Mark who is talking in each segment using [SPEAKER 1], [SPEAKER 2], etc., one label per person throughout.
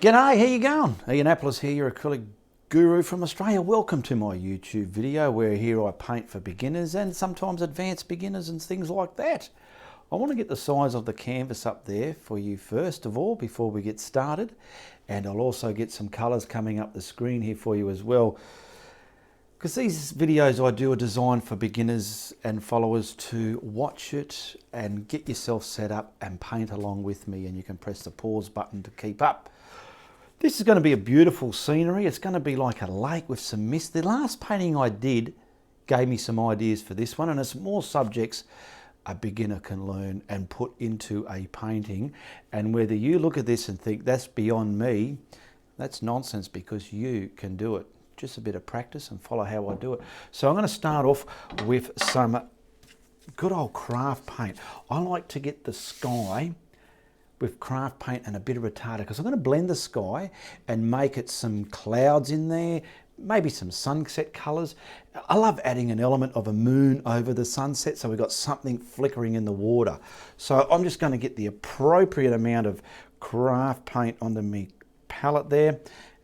[SPEAKER 1] G'day, how you going? Ianapolis here, your acrylic guru from Australia. Welcome to my YouTube video where here I paint for beginners and sometimes advanced beginners and things like that. I want to get the size of the canvas up there for you first of all before we get started, and I'll also get some colours coming up the screen here for you as well, because these videos I do are designed for beginners and followers to watch it and get yourself set up and paint along with me, and you can press the pause button to keep up. This is going to be a beautiful scenery. It's going to be like a lake with some mist. The last painting I did gave me some ideas for this one, and it's more subjects a beginner can learn and put into a painting. And whether you look at this and think that's beyond me, that's nonsense, because you can do it. Just a bit of practice and follow how I do it. So I'm going to start off with some good old craft paint. I like to get the sky with craft paint and a bit of retarder, because I'm going to blend the sky and make it some clouds in there, maybe some sunset colours. I love adding an element of a moon over the sunset, so we've got something flickering in the water. So I'm just going to get the appropriate amount of craft paint onto my palette there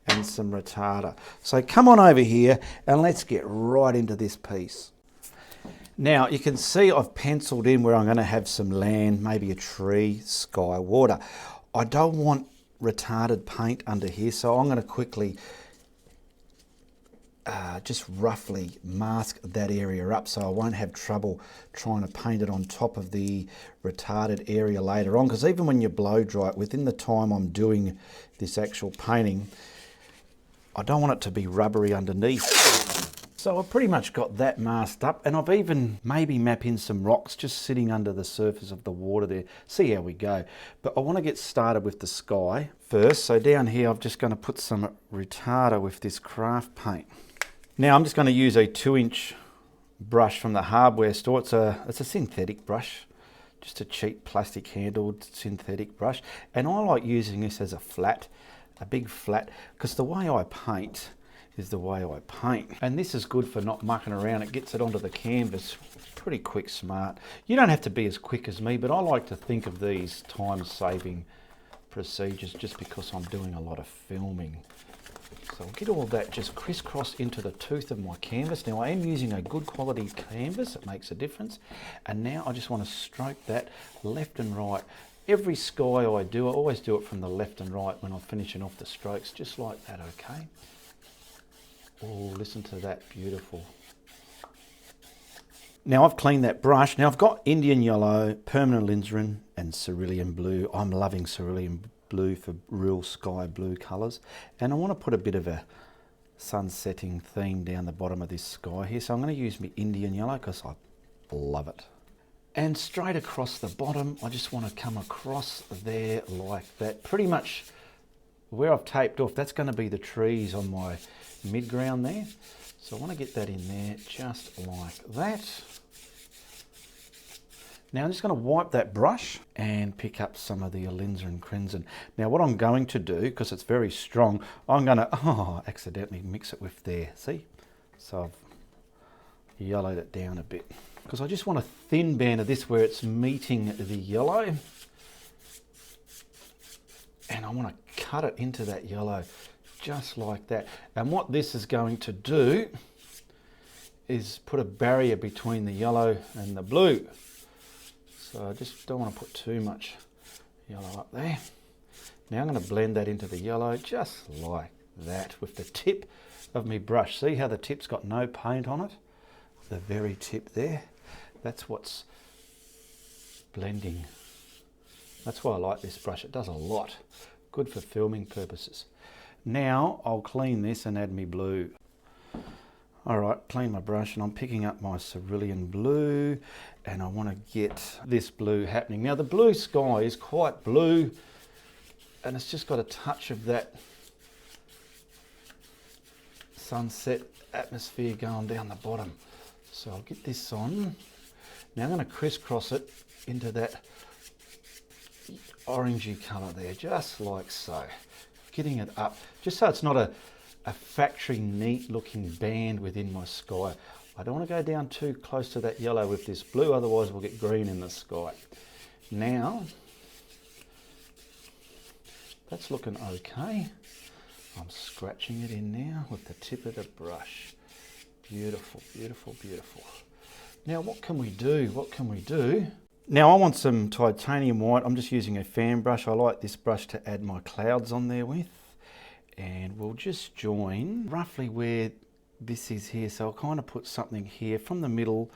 [SPEAKER 1] and some retarder. So come on over here and let's get right into this piece. Now you can see I've penciled in where I'm going to have some land, maybe a tree, sky, water. I don't want retarded paint under here, so I'm going to quickly just roughly mask that area up so I won't have trouble trying to paint it on top of the retarded area later on, because even when you blow dry it, within the time I'm doing this actual painting, I don't want it to be rubbery underneath. So I've pretty much got that masked up, and I've even maybe map in some rocks just sitting under the surface of the water there. See how we go. But I want to get started with the sky first. So down here I'm just going to put some retarder with this craft paint. Now I'm just going to use a 2-inch brush from the hardware store. It's a synthetic brush, just a cheap plastic handled synthetic brush. And I like using this as a big flat, because the way I paint is the way I paint. And this is good for not mucking around. It gets it onto the canvas pretty quick, smart. You don't have to be as quick as me, but I like to think of these time-saving procedures just because I'm doing a lot of filming. So I'll get all that just crisscross into the tooth of my canvas. Now I am using a good quality canvas, it makes a difference. And now I just want to stroke that left and right. Every sky I do, I always do it from the left and right when I'm finishing off the strokes, just like that, okay? Oh, listen to that, beautiful. Now I've cleaned that brush. Now I've got Indian yellow, permanent alizarin and cerulean blue. I'm loving cerulean blue for real sky blue colours. And I want to put a bit of a sunsetting theme down the bottom of this sky here. So I'm going to use my Indian yellow because I love it. And straight across the bottom, I just want to come across there like that. Pretty much where I've taped off, that's going to be the trees on my mid-ground there. So I want to get that in there just like that. Now I'm just going to wipe that brush and pick up some of the alizarin crimson. Now what I'm going to do, because it's very strong, I'm going to accidentally mix it with there. See? So I've yellowed it down a bit, because I just want a thin band of this where it's meeting the yellow. And I want to cut it into that yellow just like that. And what this is going to do is put a barrier between the yellow and the blue. So I just don't want to put too much yellow up there. Now I'm going to blend that into the yellow just like that with the tip of my brush. See how the tip's got no paint on it? The very tip there. That's what's blending. That's why I like this brush. It does a lot. Good for filming purposes. Now I'll clean this and add me blue. Alright, clean my brush and I'm picking up my cerulean blue, and I want to get this blue happening. Now the blue sky is quite blue, and it's just got a touch of that sunset atmosphere going down the bottom. So I'll get this on. Now I'm going to crisscross it into that orangey colour there, just like so. Getting it up, just so it's not a factory neat looking band within my sky. I don't want to go down too close to that yellow with this blue, otherwise we'll get green in the sky. Now, That's looking okay. I'm scratching it in now with the tip of the brush. Beautiful, beautiful, beautiful. Now what can we do? What can we do? Now I want some titanium white. I'm just using a fan brush. I like this brush to add my clouds on there with. And we'll just join roughly where this is here. So I'll kind of put something here from the middle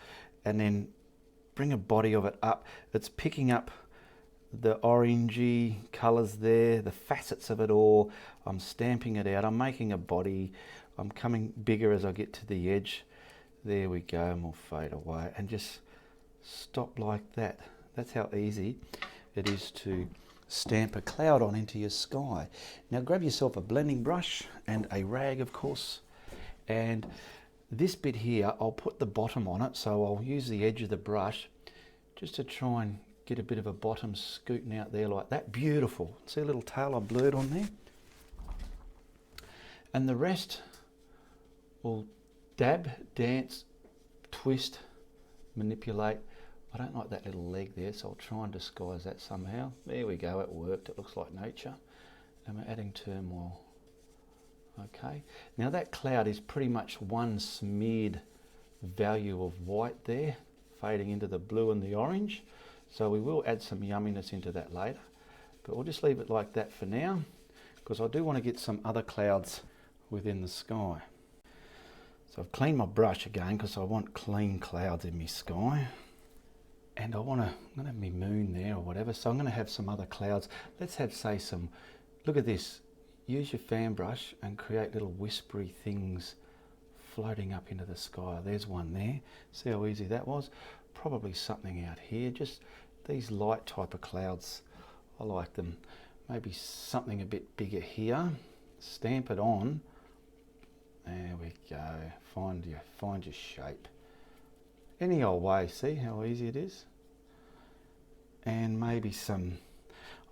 [SPEAKER 1] and then bring a body of it up. It's picking up the orangey colours there, the facets of it all. I'm stamping it out. I'm making a body. I'm coming bigger as I get to the edge. There we go, and we'll fade away and just stop like that. That's how easy it is to stamp a cloud on into your sky. Now grab yourself a blending brush and a rag, of course, and this bit here, I'll put the bottom on it, so I'll use the edge of the brush just to try and get a bit of a bottom scooting out there like that. Beautiful. See a little tail I blurred on there? And the rest will dab, dance, twist, manipulate. I don't like that little leg there, so I'll try and disguise that somehow. There we go, it worked. It looks like nature. And we're adding turmoil. Okay, now that cloud is pretty much one smeared value of white there, fading into the blue and the orange. So we will add some yumminess into that later, but we'll just leave it like that for now, because I do want to get some other clouds within the sky. So I've cleaned my brush again because I want clean clouds in my sky. And I'm going to have my moon there or whatever, so I'm going to have some other clouds. Let's have, say, some, look at this. Use your fan brush and create little whispery things floating up into the sky. There's one there. See how easy that was? Probably something out here. Just these light type of clouds. I like them. Maybe something a bit bigger here. Stamp it on. There we go. Find your shape. Any old way. See how easy it is? And maybe some,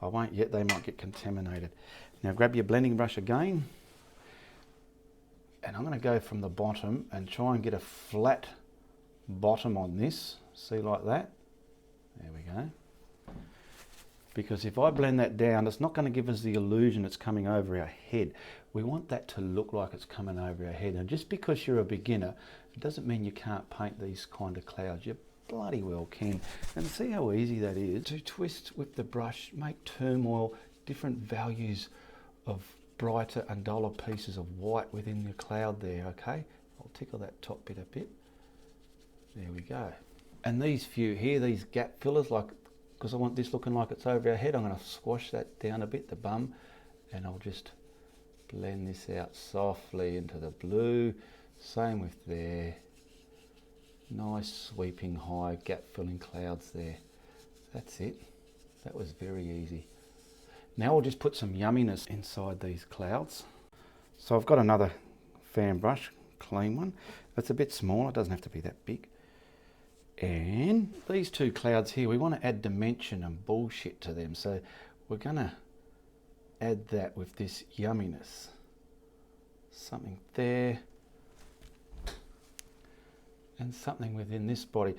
[SPEAKER 1] I won't yet, they might get contaminated. Now grab your blending brush again, and I'm going to go from the bottom and try and get a flat bottom on this. See, like that? There we go. Because if I blend that down, it's not going to give us the illusion it's coming over our head. We want that to look like it's coming over our head. And just because you're a beginner, it doesn't mean you can't paint these kind of clouds. You bloody well can. And see how easy that is to twist with the brush, make turmoil, different values of brighter and duller pieces of white within the cloud there, okay? I'll tickle that top bit a bit. There we go. And these few here, these gap fillers, like, because I want this looking like it's over our head, I'm going to squash that down a bit, the bum, and I'll just blend this out softly into the blue. Same with there. Nice sweeping high gap filling clouds there. That's it. That was very easy. Now I'll just put some yumminess inside these clouds. So I've got another fan brush, clean one. It's a bit small, it doesn't have to be that big. And these two clouds here, we want to add dimension and bullshit to them. So we're going to add that with this yumminess. Something there. And something within this body.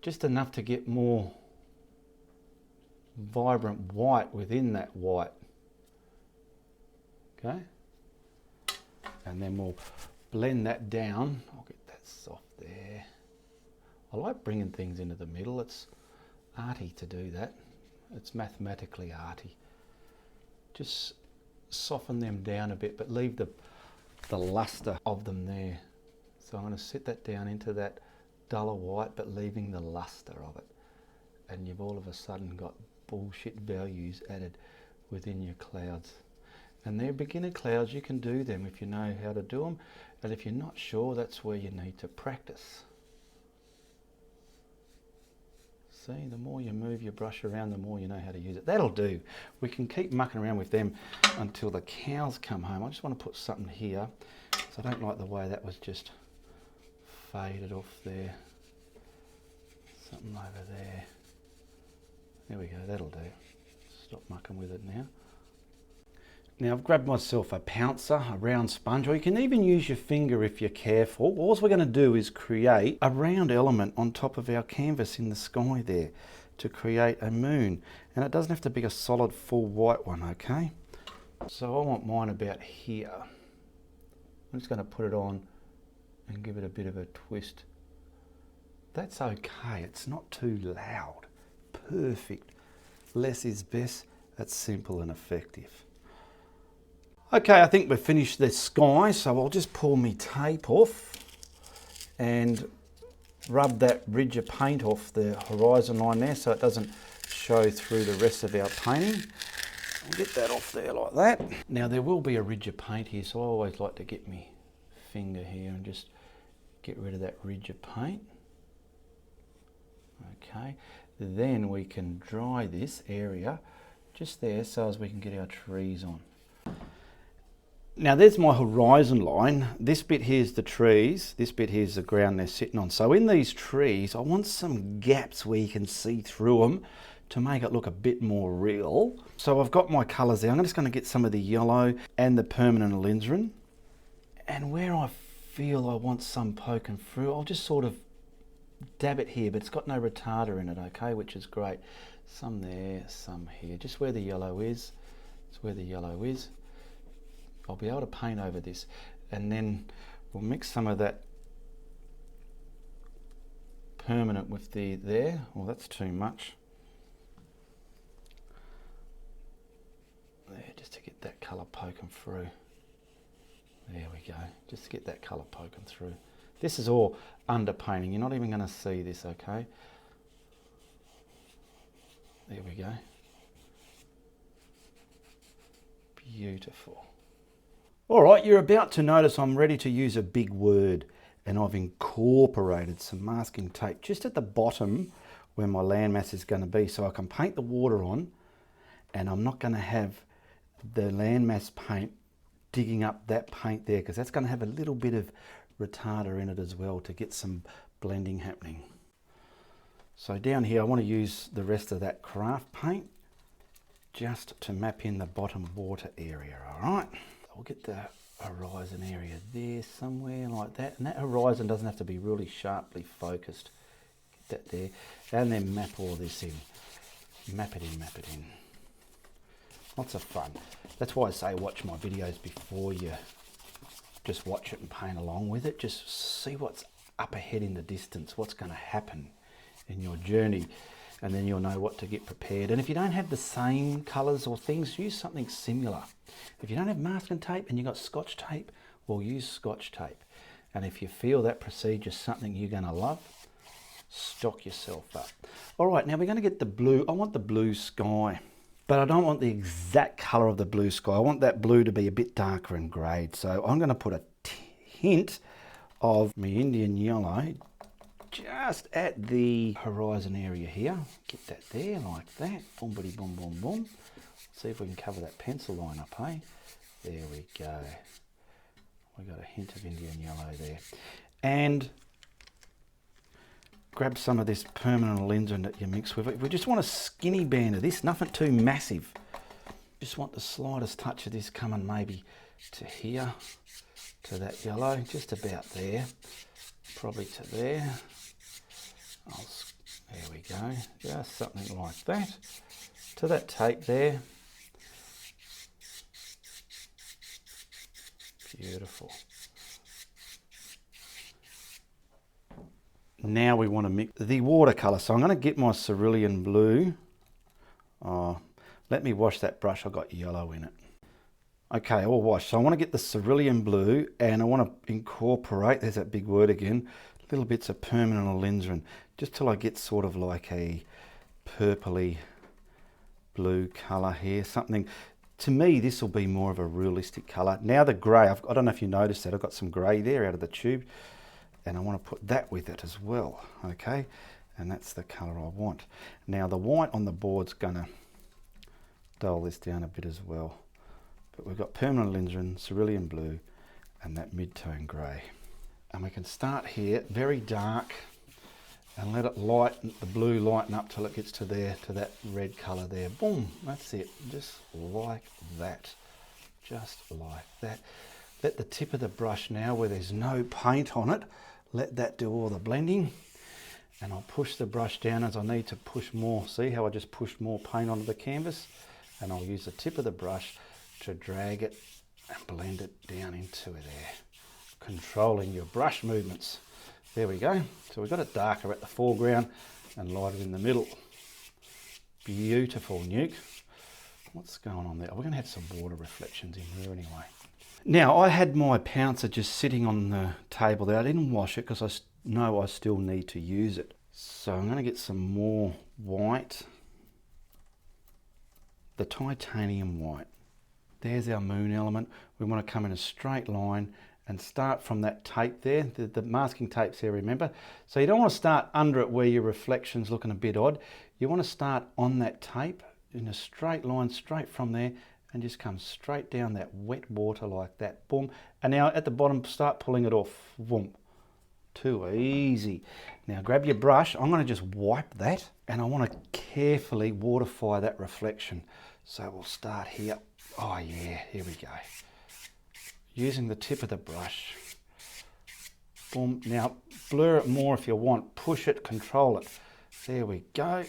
[SPEAKER 1] Just enough to get more vibrant white within that white. Okay? And then we'll blend that down. I'll get that soft there. I like bringing things into the middle. It's arty to do that. It's mathematically arty. Just soften them down a bit, but leave the luster of them there. So I'm going to set that down into that duller white, but leaving the luster of it. And you've all of a sudden got bullshit values added within your clouds. And they're beginner clouds. You can do them if you know how to do them. And if you're not sure, that's where you need to practice. See, the more you move your brush around, the more you know how to use it. That'll do. We can keep mucking around with them until the cows come home. I just want to put something here. So I don't like the way that was just faded off there. Something over there. There we go, that'll do. Stop mucking with it now. Now I've grabbed myself a pouncer, a round sponge, or you can even use your finger if you're careful. All we're going to do is create a round element on top of our canvas in the sky there to create a moon. And it doesn't have to be a solid full white one, okay? So I want mine about here. I'm just going to put it on and give it a bit of a twist. That's okay, it's not too loud. Perfect. Less is best. That's simple and effective. Okay, I think we've finished the sky, so I'll just pull my tape off and rub that ridge of paint off the horizon line there so it doesn't show through the rest of our painting. I'll get that off there like that. Now there will be a ridge of paint here, so I always like to get my finger here and just get rid of that ridge of paint. Okay, then we can dry this area just there so as we can get our trees on. Now there's my horizon line. This bit here is the trees, this bit here is the ground they're sitting on. So in these trees, I want some gaps where you can see through them to make it look a bit more real. So I've got my colours there. I'm just going to get some of the yellow and the permanent alizarin. And where I feel I want some poking through, I'll just sort of dab it here, but it's got no retarder in it, okay, which is great. Some there, some here, just where the yellow is. It's where the yellow is. I'll be able to paint over this, and then we'll mix some of that permanent with the there. Well, that's too much. There, just to get that colour poking through. There we go, just to get that colour poking through. This is all underpainting, you're not even going to see this, okay? There we go. Beautiful. All right, you're about to notice I'm ready to use a big word, and I've incorporated some masking tape just at the bottom where my landmass is going to be, so I can paint the water on, and I'm not going to have the landmass paint digging up that paint there, because that's going to have a little bit of retarder in it as well to get some blending happening. So down here I want to use the rest of that craft paint just to map in the bottom water area. All right, I'll get the horizon area there somewhere like that, and that horizon doesn't have to be really sharply focused. Get that there, and then map all this in. Map it in, map it in. Lots of fun. That's why I say watch my videos before you just watch it and paint along with it. Just see what's up ahead in the distance, what's going to happen in your journey, and then you'll know what to get prepared. And if you don't have the same colours or things, use something similar. If you don't have masking tape and you've got Scotch tape, well, use Scotch tape. And if you feel that procedure is something you're going to love, stock yourself up. All right, now we're going to get the blue. I want the blue sky, but I don't want the exact colour of the blue sky. I want that blue to be a bit darker and greyed. So I'm going to put a hint of my Indian yellow just at the horizon area here. Get that there like that. Boom, bitty, boom, boom, boom. See if we can cover that pencil line up, hey? There we go. We got a hint of Indian yellow there. And grab some of this permanent alizarin that you mix with it. We just want a skinny band of this, nothing too massive. Just want the slightest touch of this coming maybe to here, to that yellow, just about there, probably to there. There we go, just something like that. To that tape there. Beautiful. Now we want to mix the watercolour. So I'm going to get my cerulean blue. Let me wash that brush, I've got yellow in it. Okay, all washed. So I want to get the cerulean blue, and I want to incorporate, there's that big word again, little bits of permanent alizarin, just till I get sort of like a purpley blue colour here. Something, to me, this will be more of a realistic colour. Now the grey, I don't know if you noticed that, I've got some grey there out of the tube, and I want to put that with it as well, okay? And that's the colour I want. Now the white on the board's going to dull this down a bit as well. But we've got permanent alizarin, cerulean blue, and that mid-tone grey. And we can start here, very dark, and let it lighten, the blue lighten up till it gets to there, to that red colour there. Boom, that's it, just like that. Just like that. Let the tip of the brush now, where there's no paint on it, let that do all the blending. And I'll push the brush down as I need to push more. See how I just pushed more paint onto the canvas? And I'll use the tip of the brush to drag it and blend it down into there, controlling your brush movements. There we go. So we've got it darker at the foreground and lighter in the middle. Beautiful, Nuke. What's going on there? We're going to have some water reflections in there anyway. Now, I had my pouncer just sitting on the table there. I didn't wash it because I know I still need to use it. So I'm going to get some more white, the titanium white. There's our moon element. We want to come in a straight line and start from that tape there. The masking tape's there, remember? So you don't want to start under it where your reflection's looking a bit odd. You want to start on that tape in a straight line, straight from there, and just come straight down that wet water like that. Boom. And now at the bottom, start pulling it off. Boom. Too easy. Now grab your brush. I'm going to just wipe that, and I want to carefully waterify that reflection. So we'll start here. Oh yeah, here we go. Using the tip of the brush. Boom. Now blur it more if you want. Push it, control it. There we go.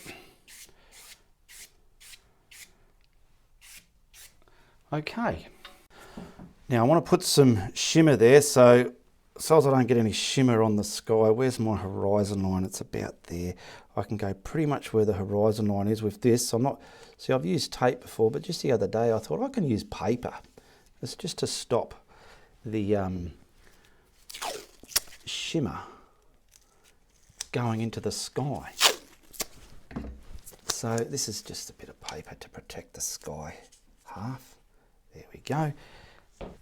[SPEAKER 1] Okay. Now I want to put some shimmer there, so as I don't get any shimmer on the sky. Where's my horizon line? It's about there. I can go pretty much where the horizon line is with this. I'm not, see, I've used tape before, but just the other day I thought I can use paper. It's just to stop the shimmer going into the sky. So this is just a bit of paper to protect the sky half. There we go.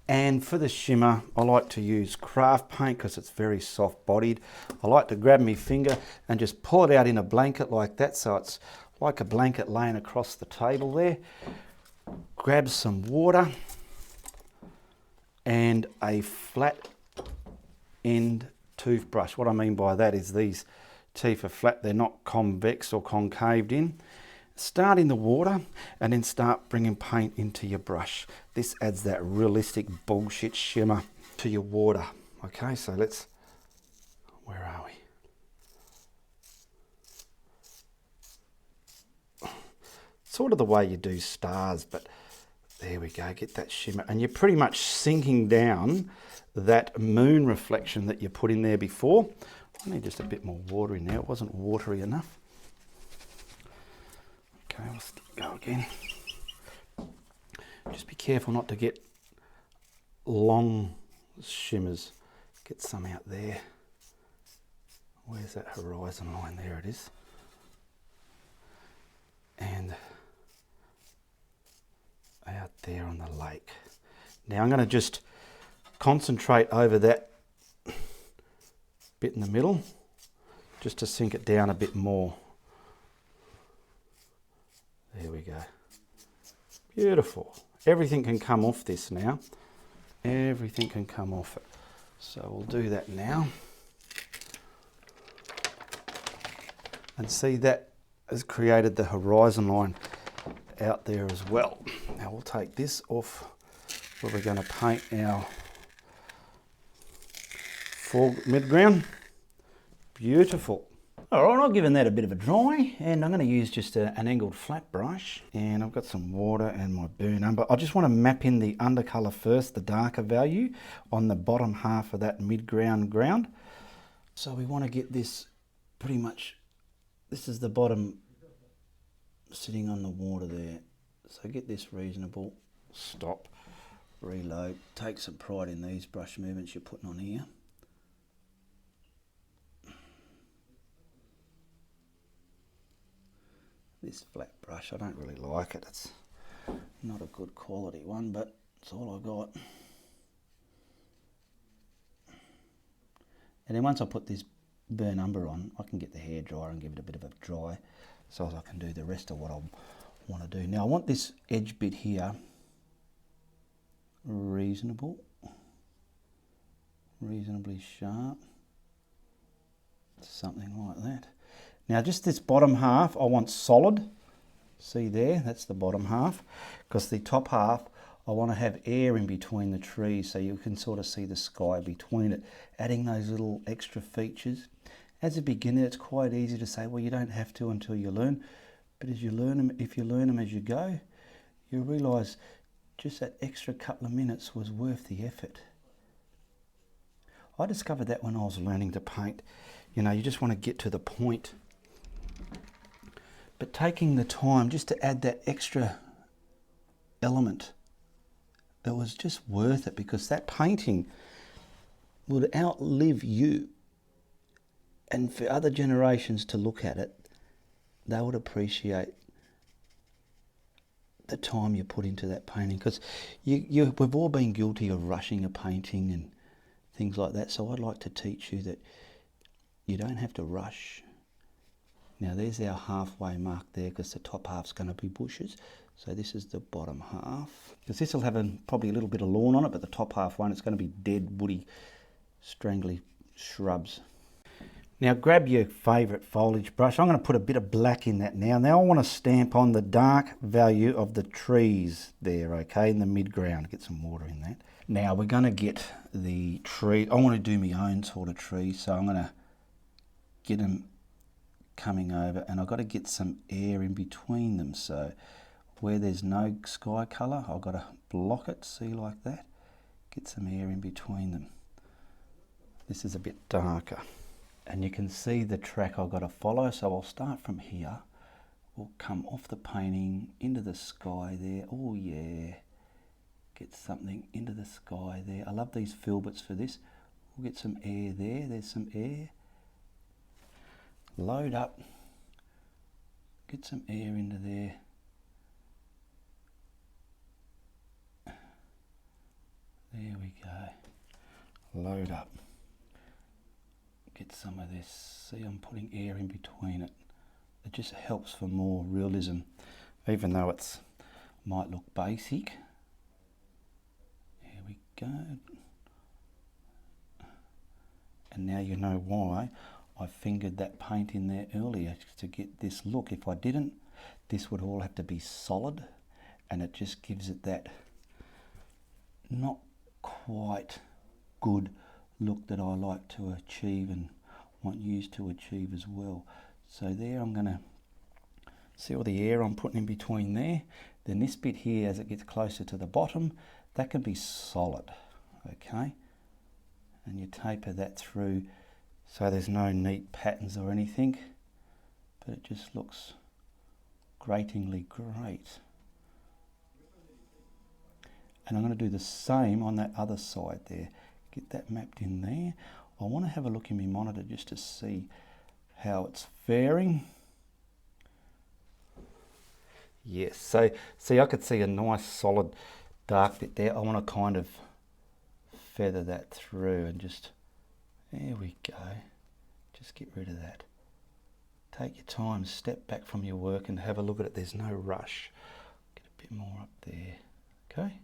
[SPEAKER 1] And for the shimmer, I like to use craft paint because it's very soft bodied. I like to grab my finger and just pull it out in a blanket like that, so it's like a blanket laying across the table there. Grab some water and a flat end toothbrush. What I mean by that is these teeth are flat, they're not convex or concaved in. Start in the water and then start bringing paint into your brush. This adds that realistic bullshit shimmer to your water. Okay, so let's, where are we? Sort of the way you do stars, but there we go, get that shimmer. And you're pretty much sinking down that moon reflection that you put in there before. I need just a bit more water in there. It wasn't watery enough. Okay, let's go again. Just be careful not to get long shimmers. Get some out there. Where's that horizon line? There it is. And out there on the lake. Now I'm going to just concentrate over that bit in the middle, just to sink it down a bit more. There we go. Beautiful. Everything can come off this now. Everything can come off it. So we'll do that now. And see, that has created the horizon line out there as well. Now we'll take this off where we're going to paint our midground. Beautiful. All right, I've given that a bit of a dry, and I'm going to use just an angled flat brush, and I've got some water and my burn umber. I just want to map in the undercolour first, the darker value on the bottom half of that ground. So we want to get this pretty much, this is the bottom sitting on the water there. So get this reasonable, stop, reload. Take some pride in these brush movements you're putting on here. This flat brush, I don't really like it. It's not a good quality one, but it's all I got. And then once I put this burn umber on, I can get the hairdryer and give it a bit of a dry, so I can do the rest of what I want to do. Now I want this edge bit here reasonably sharp, something like that. Now just this bottom half I want solid. See there, that's the bottom half, because the top half I want to have air in between the trees so you can sort of see the sky between it, adding those little extra features. As a beginner it's quite easy to say, well, you don't have to until you learn, but as you learn them, if you learn them as you go, you'll realise just that extra couple of minutes was worth the effort. I discovered that when I was learning to paint. You know, you just want to get to the point. But taking the time just to add that extra element, it was just worth it, because that painting would outlive you. And for other generations to look at it, they would appreciate the time you put into that painting. Because we've all been guilty of rushing a painting and things like that. So I'd like to teach you that you don't have to rush. Now there's our halfway mark there, because the top half's going to be bushes. So this is the bottom half. Because this will have probably a little bit of lawn on it, but the top half won't. It's going to be dead, woody, strangly shrubs. Now grab your favourite foliage brush. I'm going to put a bit of black in that now. Now I want to stamp on the dark value of the trees there, okay, in the midground. Get some water in that. Now we're going to get the tree. I want to do my own sort of tree, so I'm going to get them coming over, and I've got to get some air in between them. So where there's no sky colour, I've got to block it, see, like that. Get some air in between them. This is a bit darker. And you can see the track I've got to follow, so I'll start from here. We'll come off the painting into the sky there. Oh yeah, get something into the sky there. I love these filberts for this. We'll get some air there. There's some air. Load up. Get some air into there. There we go. Load up. Get some of this. See, I'm putting air in between it. It just helps for more realism, even though it's might look basic. Here we go. And now you know why I fingered that paint in there earlier, to get this look. If I didn't, this would all have to be solid, and it just gives it that not quite good look that I like to achieve and want you to achieve as well. So there, I'm going to see all the air I'm putting in between there. Then this bit here, as it gets closer to the bottom, that can be solid, okay? And you taper that through so there's no neat patterns or anything, but it just looks gratingly great. And I'm going to do the same on that other side there. Get that mapped in there. I want to have a look in my monitor just to see how it's faring. Yes, so see, I could see a nice solid dark bit there. I want to kind of feather that through and just, there we go. Just get rid of that. Take your time, step back from your work and have a look at it. There's no rush. Get a bit more up there, okay?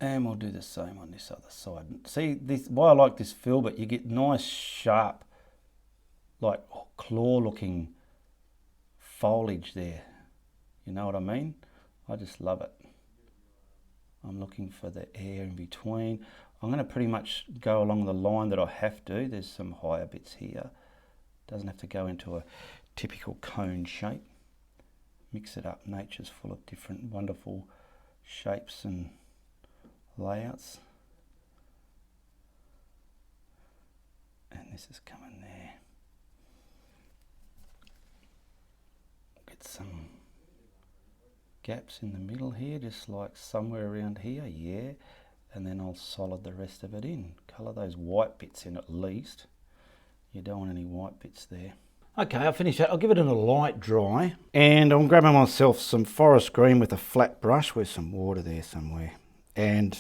[SPEAKER 1] And we'll do the same on this other side. See, this, why I like this filbert, you get nice, sharp, like claw-looking foliage there. You know what I mean? I just love it. I'm looking for the air in between. I'm going to pretty much go along the line that I have to. There's some higher bits here. Doesn't have to go into a typical cone shape. Mix it up. Nature's full of different wonderful shapes and layouts. And this is coming there. Get some gaps in the middle here, just like somewhere around here, yeah. And then I'll solid the rest of it in. Colour those white bits in at least. You don't want any white bits there. Okay, I'll finish that. I'll give it a light dry. And I'm grabbing myself some forest green with a flat brush with some water there somewhere. And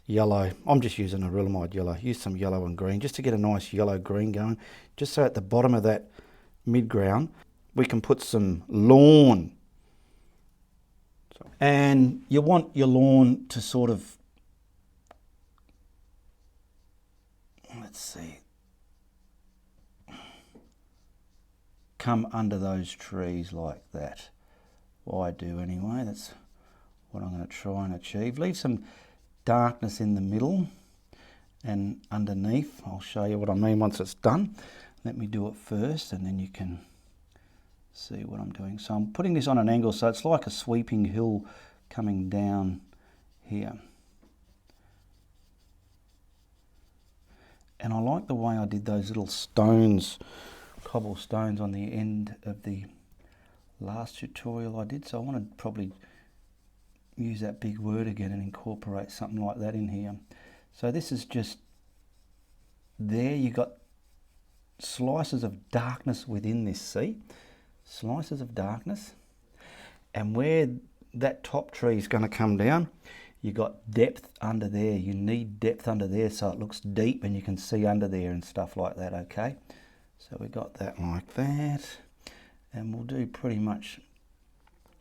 [SPEAKER 1] yellow. I'm just using a Acrylic yellow. Use some yellow and green just to get a nice yellow-green going. Just so at the bottom of that midground, we can put some lawn. And you want your lawn to sort of, let's see, come under those trees like that. Well, I do anyway. That's what I'm going to try and achieve. Leave some darkness in the middle and underneath. I'll show you what I mean once it's done. Let me do it first and then you can see what I'm doing. So I'm putting this on an angle so it's like a sweeping hill coming down here. And I like the way I did those little stones, cobblestones on the end of the last tutorial I did. So I want to probably use that big word again and incorporate something like that in here. So this is just there. You got slices of darkness within this, see? Slices of darkness. And where that top tree is going to come down, you got depth under there. You need depth under there so it looks deep and you can see under there and stuff like that, okay? So we got that like that. And we'll do pretty much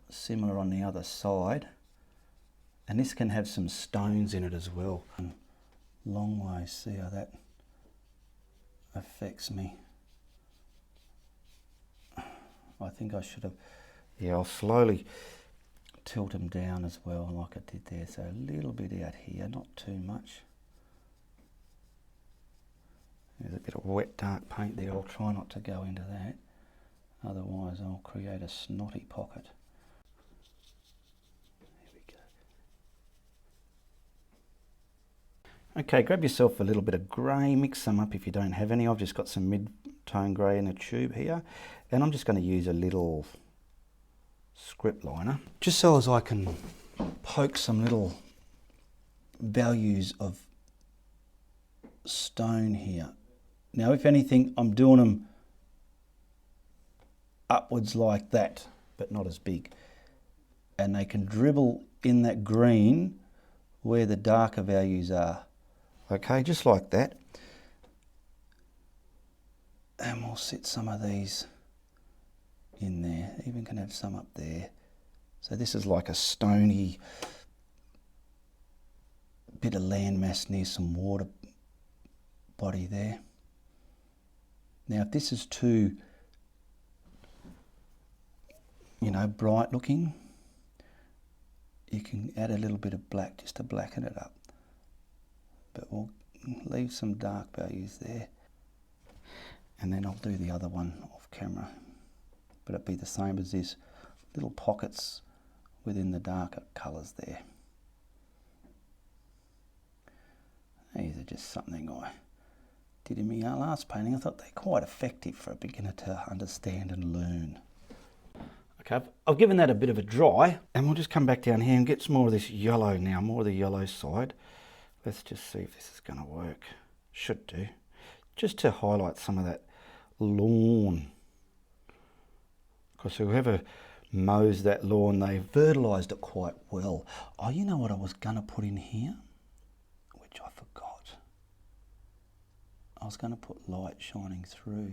[SPEAKER 1] similar on the other side. And this can have some stones in it as well. Long way, see how that affects me. I think I should have, yeah, I'll slowly tilt them down as well like I did there. So a little bit out here, not too much. There's a bit of wet dark paint there. I'll try not to go into that. Otherwise I'll create a snotty pocket. There we go. Okay, grab yourself a little bit of grey, mix some up if you don't have any. I've just got some mid-tone grey in a tube here. And I'm just going to use a little script liner, just so as I can poke some little values of stone here. Now, if anything, I'm doing them upwards like that, but not as big. And they can dribble in that green where the darker values are. Okay, just like that. And we'll set some of these in there. Even can have some up there. So this is like a stony bit of landmass near some water body there. Now if this is too, you know, bright looking, you can add a little bit of black just to blacken it up. But we'll leave some dark values there. And then I'll do the other one off camera. But it'll be the same as this, little pockets within the darker colours there. These are just something I did in my last painting. I thought they're quite effective for a beginner to understand and learn. Okay, I've given that a bit of a dry, and we'll just come back down here and get some more of this yellow now, more of the yellow side. Let's just see if this is going to work. Should do. Just to highlight some of that lawn. Because whoever mows that lawn, they fertilised it quite well. Oh, you know what I was going to put in here? Which I forgot. I was going to put light shining through,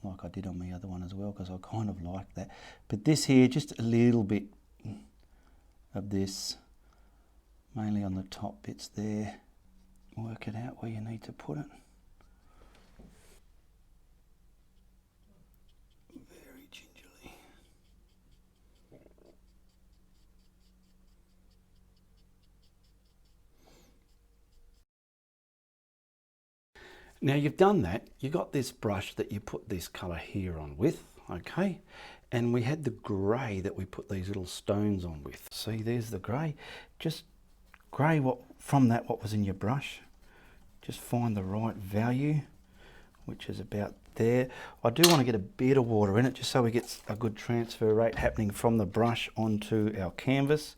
[SPEAKER 1] like I did on the other one as well, because I kind of like that. But this here, just a little bit of this, mainly on the top bits there. Work it out where you need to put it. Very gingerly. Now you've done that, you got this brush that you put this colour here on with, okay? And we had the grey that we put these little stones on with. See, there's the grey. Just grey from that what was in your brush. Just find the right value, which is about there. I do want to get a bit of water in it just so we get a good transfer rate happening from the brush onto our canvas.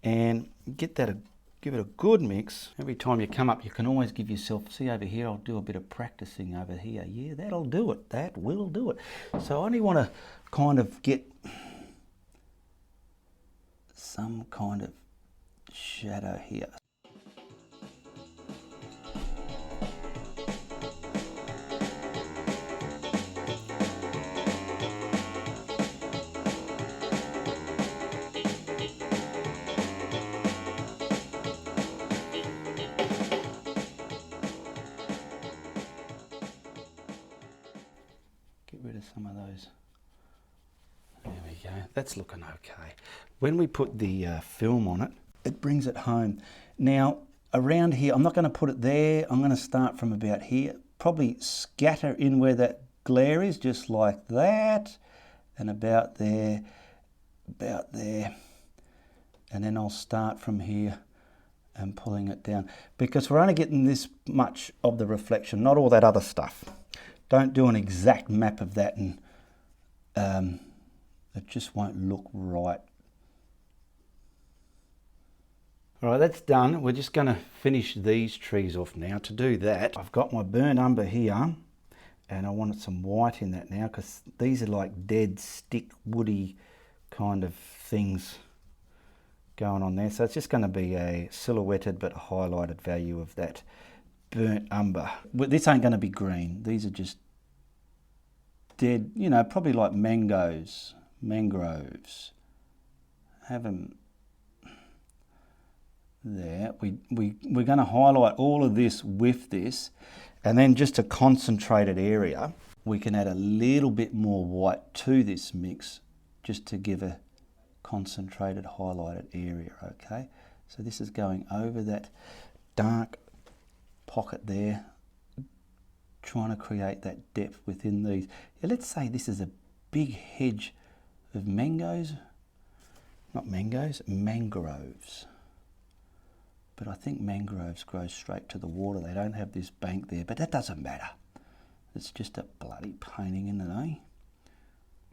[SPEAKER 1] And get that, give it a good mix. Every time you come up, you can always give yourself, see over here, I'll do a bit of practicing over here. Yeah, that'll do it. That will do it. So I only want to kind of get some kind of shadow here. Some of those. There we go. That's looking okay. When we put the film on it, it brings it home. Now around here, I'm not going to put it there. I'm going to start from about here. Probably scatter in where that glare is, just like that, and about there, and then I'll start from here and pulling it down, because we're only getting this much of the reflection, not all that other stuff. Don't do an exact map of that, and it just won't look right. All right, that's done. We're just going to finish these trees off now. To do that, I've got my burnt umber here, and I wanted some white in that now, because these are like dead stick woody kind of things going on there. So it's just going to be a silhouetted but highlighted value of that burnt umber. But this ain't going to be green. These are just dead, you know, probably like mangroves. Have them there. We're going to highlight all of this with this, and then just a concentrated area, we can add a little bit more white to this mix just to give a concentrated highlighted area. Okay, so this is going over that dark pocket there, trying to create that depth within these. Yeah, let's say this is a big hedge of mangroves, but I think mangroves grow straight to the water. They don't have this bank there, but that doesn't matter. It's just a bloody painting, isn't it, eh?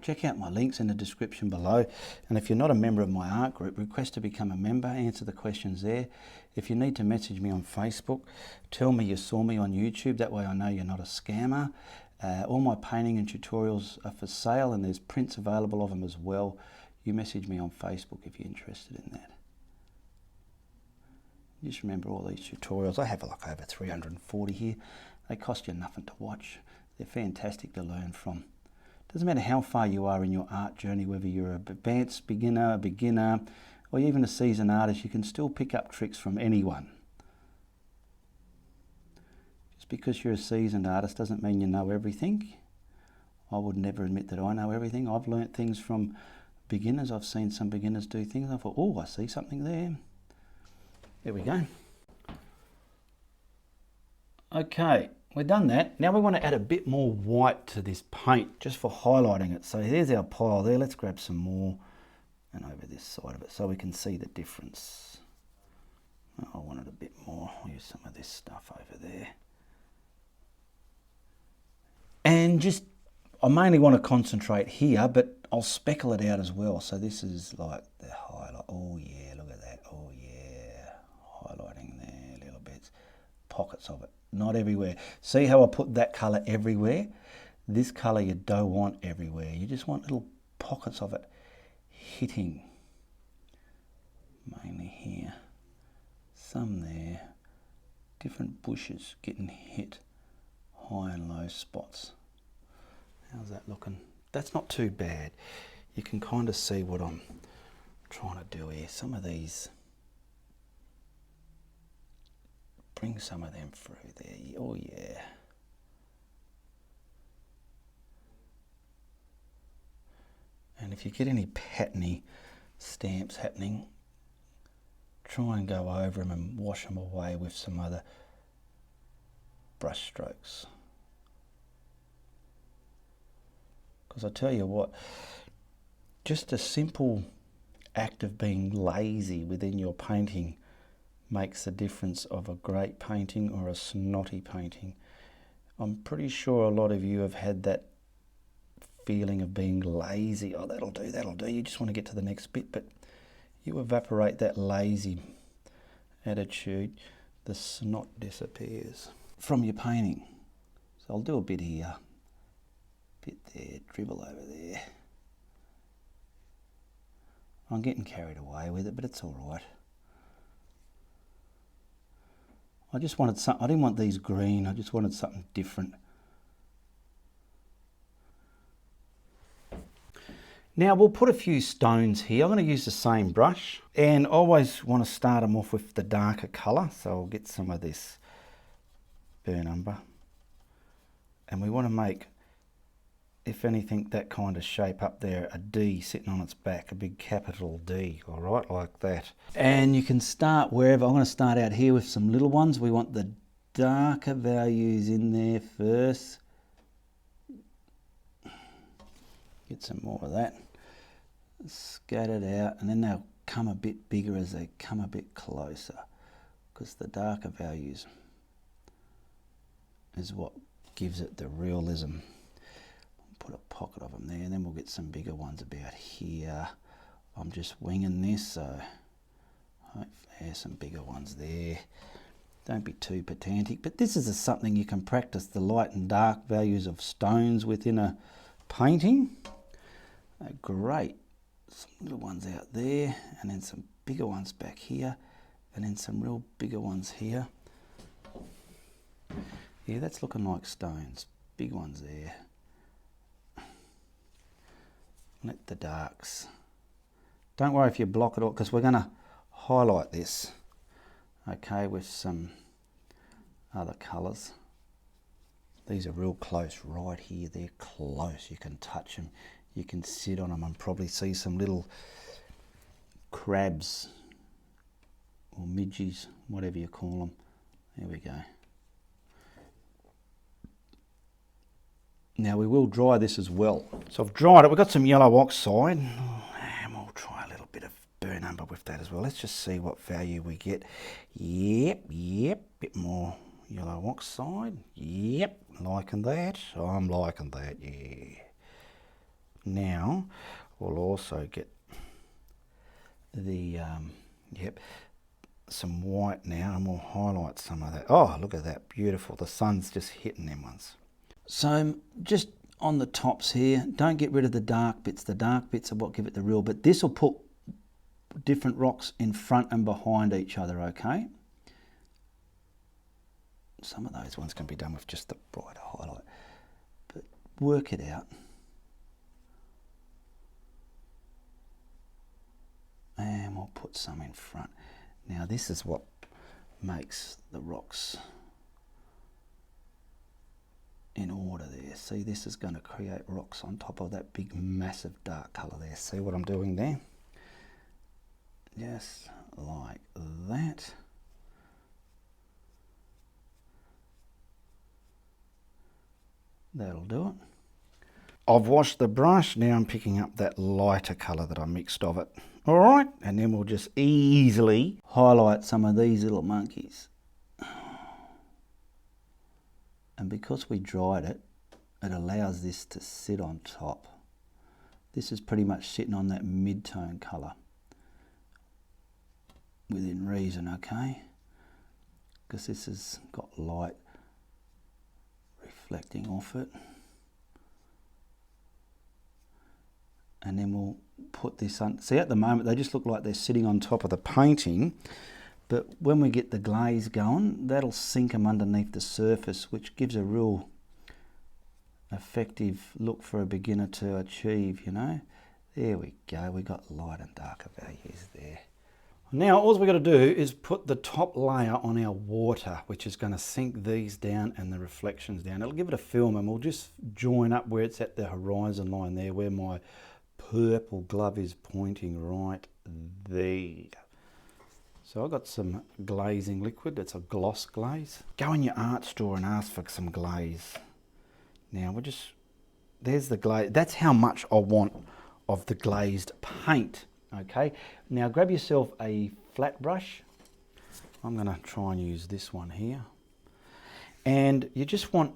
[SPEAKER 1] Check out my links in the description below, and if you're not a member of my art group, request to become a member, answer the questions there. If you need to message me on Facebook, tell me you saw me on YouTube, that way I know you're not a scammer. All my painting and tutorials are for sale, and there's prints available of them as well. You message me on Facebook if you're interested in that. Just remember, all these tutorials, I have like over 340 here. They cost you nothing to watch. They're fantastic to learn from. Doesn't matter how far you are in your art journey, whether you're an advanced beginner, or even a seasoned artist, you can still pick up tricks from anyone. Just because you're a seasoned artist doesn't mean you know everything. I would never admit that I know everything. I've learnt things from beginners. I've seen some beginners do things. I thought, oh, I see something there. There we go. Okay. We've done that. Now we want to add a bit more white to this paint, just for highlighting it. So here's our pile there. Let's grab some more and over this side of it so we can see the difference. Oh, I wanted a bit more. I'll use some of this stuff over there. And just, I mainly want to concentrate here, but I'll speckle it out as well. So this is like the highlight. Oh yeah, look at that. Oh yeah, highlighting there, little bits, pockets of it. Not everywhere. See how I put that colour everywhere? This colour you don't want everywhere. You just want little pockets of it hitting. Mainly here. Some there. Different bushes getting hit. High and low spots. How's that looking? That's not too bad. You can kind of see what I'm trying to do here. Some of these, bring some of them through there. Oh yeah. And if you get any patterny stamps happening, try and go over them and wash them away with some other brush strokes. Because I tell you what, just a simple act of being lazy within your painting makes the difference of a great painting or a snotty painting. I'm pretty sure a lot of you have had that feeling of being lazy. Oh, that'll do, you just want to get to the next bit, but you evaporate that lazy attitude, the snot disappears from your painting. So I'll do a bit here, bit there, dribble over there. I'm getting carried away with it, but it's all right. I just wanted something, I didn't want these green, I just wanted something different. Now we'll put a few stones here. I'm going to use the same brush, and I always want to start them off with the darker colour. So I'll get some of this burnt umber, and we want to make, if anything, that kind of shape up there, a D sitting on its back, a big capital D, all right, like that. And you can start wherever. I'm going to start out here with some little ones. We want the darker values in there first. Get some more of that. Scattered out, and then they'll become a bit bigger as they come a bit closer, because the darker values is what gives it the realism. Put a pocket of them there, and then we'll get some bigger ones about here. I'm just winging this, so there's some bigger ones there. Don't be too pedantic, but this is something you can practice, the light and dark values of stones within a painting. Great. Some little ones out there, and then some bigger ones back here, and then some real bigger ones here. Yeah, that's looking like stones. Big ones there. Let the darks. Don't worry if you block it all, because we're going to highlight this, okay, with some other colours. These are real close right here. They're close. You can touch them. You can sit on them and probably see some little crabs or midges, whatever you call them. There we go. Now we will dry this as well. So I've dried it. We've got some yellow oxide, and we'll try a little bit of burn umber with that as well. Let's just see what value we get. Yep, bit more yellow oxide. Yep, liking that. I'm liking that, yeah. Now we'll also get the some white now, and we'll highlight some of that. Oh, look at that, beautiful. The sun's just hitting them ones. So just on the tops here, don't get rid of the dark bits. The dark bits are what give it the real, but this will put different rocks in front and behind each other, okay? Some of those ones can be done with just the brighter highlight, but work it out. And we'll put some in front. Now this is what makes the rocks in order there. See, this is going to create rocks on top of that big massive dark colour there. See what I'm doing there? Just like that. That'll do it. I've washed the brush. Now I'm picking up that lighter colour that I mixed of it. Alright, and then we'll just easily highlight some of these little monkeys. And because we dried it, it allows this to sit on top. This is pretty much sitting on that mid-tone colour. Within reason, okay? Because this has got light reflecting off it. And then we'll put this on. See, at the moment they just look like they're sitting on top of the painting, but when we get the glaze going, that'll sink them underneath the surface, which gives a real effective look for a beginner to achieve, you know. There we go, we got light and darker values there. Now all we've got to do is put the top layer on our water, which is going to sink these down and the reflections down. It'll give it a film, and we'll just join up where it's at the horizon line there, where my purple glove is pointing right there. So I've got some glazing liquid. It's a gloss glaze. Go in your art store and ask for some glaze. Now we're just, there's the glaze. That's how much I want of the glazed paint. Okay, now grab yourself a flat brush. I'm going to try and use this one here. And you just want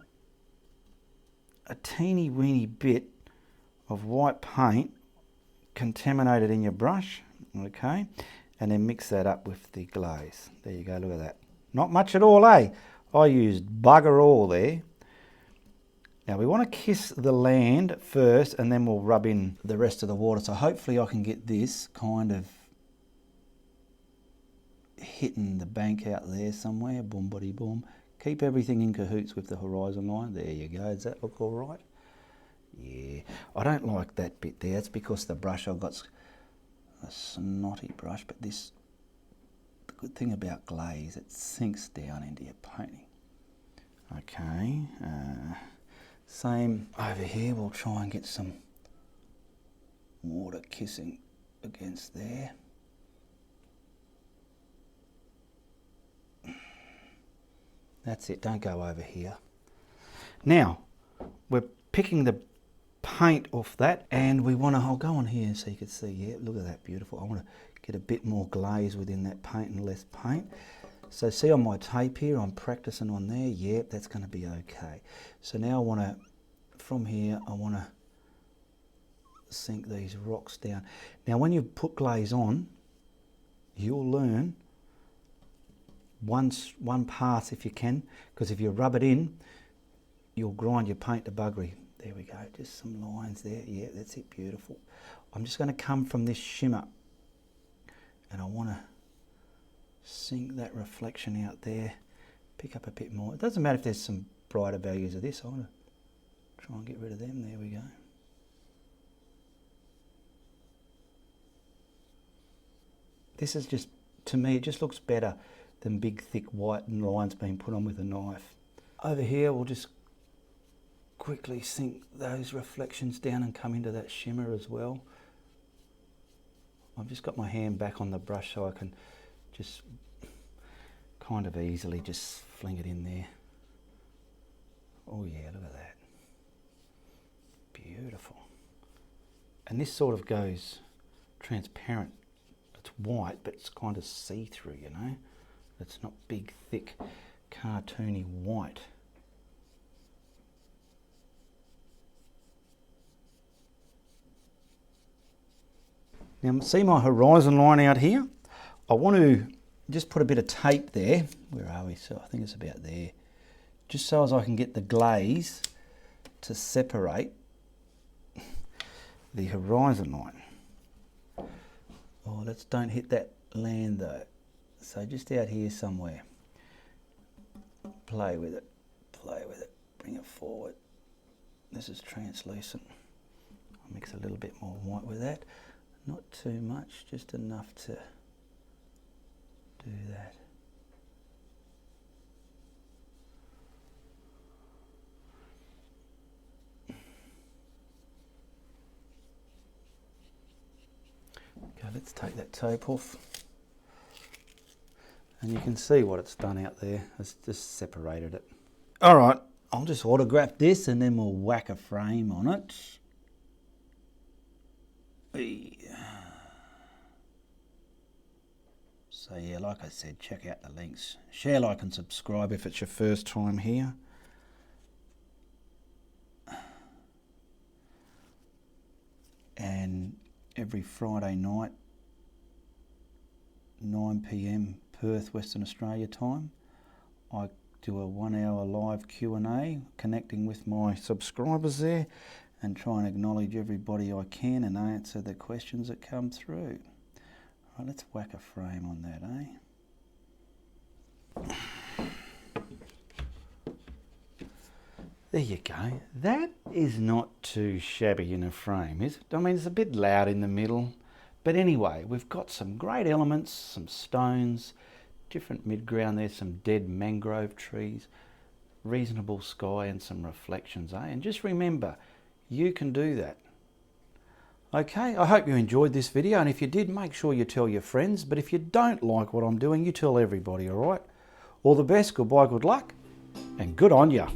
[SPEAKER 1] a teeny weeny bit of white paint contaminated in your brush, okay, and then mix that up with the glaze. There you go, look at that. Not much at all, eh? I used bugger all there. Now we want to kiss the land first, and then we'll rub in the rest of the water. So hopefully I can get this kind of hitting the bank out there somewhere. Boom, buddy, boom. Keep everything in cahoots with the horizon line. There you go. Does that look all right? Yeah, I don't like that bit there. It's because the brush, I've got a snotty brush, but this, the good thing about glaze, it sinks down into your painting. Okay, same over here. We'll try and get some water kissing against there. That's it, don't go over here. Now, we're picking the paint off that, and we want to, I'll go on here so you can see, yeah, look at that, beautiful. I want to get a bit more glaze within that paint and less paint. So see on my tape here, I'm practicing on there, yeah, that's going to be okay. So now I want to, from here, I want to sink these rocks down. Now when you put glaze on, you'll learn one pass if you can, because if you rub it in, you'll grind your paint to buggery. There we go, just some lines there. Yeah, that's it, beautiful. I'm just going to come from this shimmer and I want to sink that reflection out there, pick up a bit more. It doesn't matter if there's some brighter values of this. I want to try and get rid of them. There we go. This is just, to me, it just looks better than big thick white lines being put on with a knife. Over here we'll just quickly sink those reflections down and come into that shimmer as well. I've just got my hand back on the brush so I can just kind of easily just fling it in there. Oh yeah, look at that. Beautiful. And this sort of goes transparent. It's white, but it's kind of see-through, you know. It's not big, thick, cartoony white. Now see my horizon line out here? I want to just put a bit of tape there. Where are we? So I think it's about there. Just so as I can get the glaze to separate the horizon line. Oh, let's don't hit that land though. So just out here somewhere. Play with it, bring it forward. This is translucent. I'll mix a little bit more white with that. Not too much, just enough to do that. Okay, let's take that tape off. And you can see what it's done out there. It's just separated it. All right, I'll just autograph this and then we'll whack a frame on it. So yeah, like I said, check out the links. Share, like and subscribe if it's your first time here. And every Friday night, 9 PM Perth, Western Australia time, I do a 1 hour live Q&A, connecting with my subscribers there and try and acknowledge everybody I can and answer the questions that come through. All right, let's whack a frame on that, eh? There you go. That is not too shabby in a frame, is it? I mean, it's a bit loud in the middle. But anyway, we've got some great elements, some stones, different mid-ground there, some dead mangrove trees, reasonable sky and some reflections, eh? And just remember, you can do that. Okay, I hope you enjoyed this video, and if you did, make sure you tell your friends. But if you don't like what I'm doing, you tell everybody, all right? All the best, goodbye, good luck, and good on ya.